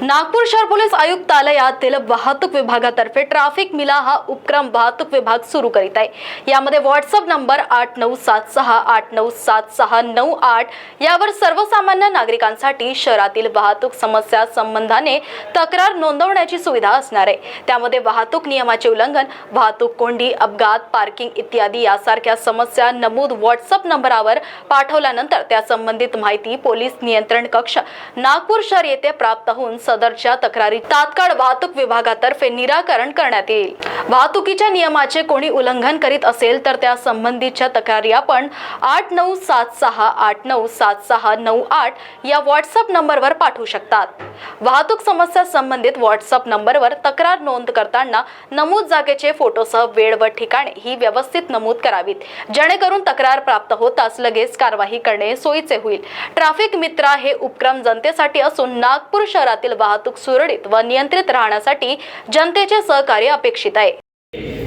नागपूर शहर पोलीस आयुक्तालयातील वाहतूक विभागातर्फे ट्रॅफिक मिला हा उपक्रम वाहतूक विभाग सुरू करीत आहे। यामध्ये व्हॉट्सअप नंबर 8976897698 यावर सर्वसामान्य नागरिकांसाठी शहरातील वाहतूक समस्या संबंधाने तक्रार नोंदवण्याची सुविधा असणार आहे। त्यामध्ये वाहतूक नियमाचे उल्लंघन, वाहतूक कोंडी, अपघात, पार्किंग इत्यादी यासारख्या समस्या नमूद व्हॉट्सअप नंबरवर पाठवल्यानंतर त्या संबंधित माहिती पोलीस नियंत्रण कक्ष नागपूर शहर येथे प्राप्त होऊन सदरच्या तक्रारी तात्काळ वाहतूक विभागातर्फे निराकरण करण्यात येईल। वाहतुकीच्या नियमाचे कोणी उल्लंघन करीत असेल तर त्या संबंधीच्या तक्रारी आपण 8976897698 या व्हॉट्सअप नंबरवर पाठवू शकतात। वाहतूक समस्या संबंधित व्हॉट्सअप नंबरवर तक्रार नोंद करताना नमूद जागेचे फोटोसह वेळ व ठिकाणे ही व्यवस्थित नमूद करावीत, जेणेकरून तक्रार प्राप्त होताच लगेच कारवाई करणे सोयीचे होईल। ट्रॅफिक मित्रा हे उपक्रम जनतेसाठी असून नागपूर शहरातील वाहतूक सुरळीत व नियंत्रित राहण्यासाठी जनतेचे सहकार्य अपेक्षित आहे।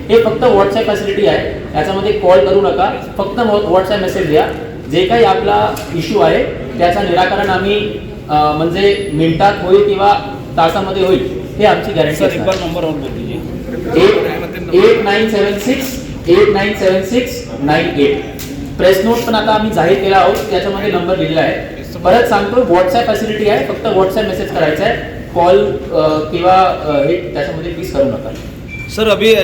हे फक्त व्हॉट्सअप फॅसिलिटी आहे, याच्यामध्ये कॉल करू नका, फक्त व्हॉट्सअप मेसेज द्या। जे काही आपला इश्यू आहे त्याचं निराकरण आम्ही म्हणजे मिनिटात होईल किंवा तासामध्ये होईल हे आमची गॅरंटी आहे। एक बार नंबर और बोल दीजिए। 89769898 प्रेस नोट पण आता आम्ही जाहीर केला आहोत, त्याच्यामध्ये नंबर दिलेला आहे। परत सांगतो, व्हॉट्सअप फॅसिलिटी आहे, फक्त व्हॉट्सअप मेसेज करायचा आहे, कॉल किंवा हे त्याच्यामध्ये प्लीज करू नका। सर अभी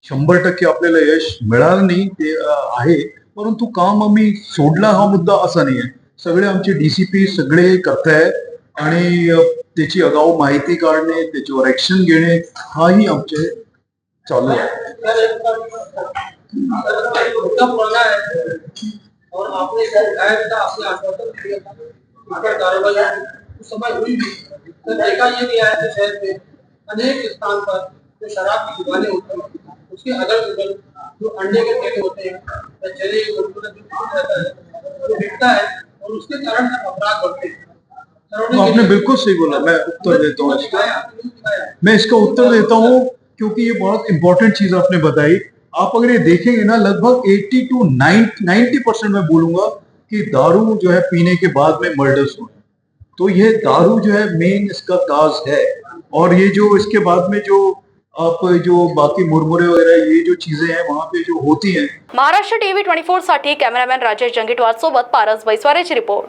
100% आपल्याला यश मिळालं नाही ते आहे, परंतु काम आम्ही सोडला हा मुद्दा असा नाही आहे। सगळे आमचे डीसीपी सगळे करतायत आणि त्याची आगाऊ माहिती काढणे, त्याच्यावर ऍक्शन घेणे हाही आमचे चालू आहे। और आपने गायब था, आपने आश्वासन दिया था अगर कार्रवाई उस समय हुई भी तो देखा ये गया है कि शहर में अनेक स्थान पर जो शराब की दुकानें होती हैं उसके अगल बगल जो अंडे के ठेले होते हैं या चने जो रहता है वो बिकता है और उसके कारण अपराध बढ़ते हैं। तो आपने बिल्कुल सही बोला, मैं उत्तर देता हूँ इसका। मैं इसका उत्तर देता हूँ क्योंकि ये बहुत इंपॉर्टेंट चीज आपने बताई। आप अगर ये देखेंगे ना, लगभग 80 to 90% मैं बोलूंगा कि दारू जो है पीने के बाद में मर्डर्स हुए, तो ये दारू जो है मेन इसका काज है। और ये जो इसके बाद में जो आप जो बाकी मुरमुरे वगैरह ये जो चीजें हैं वहाँ पे जो होती हैं। महाराष्ट्र टीव्ही 24 साठी कॅमेरामॅन राजेश जंगीटवार सोबत पारस बैसवारेची रिपोर्ट।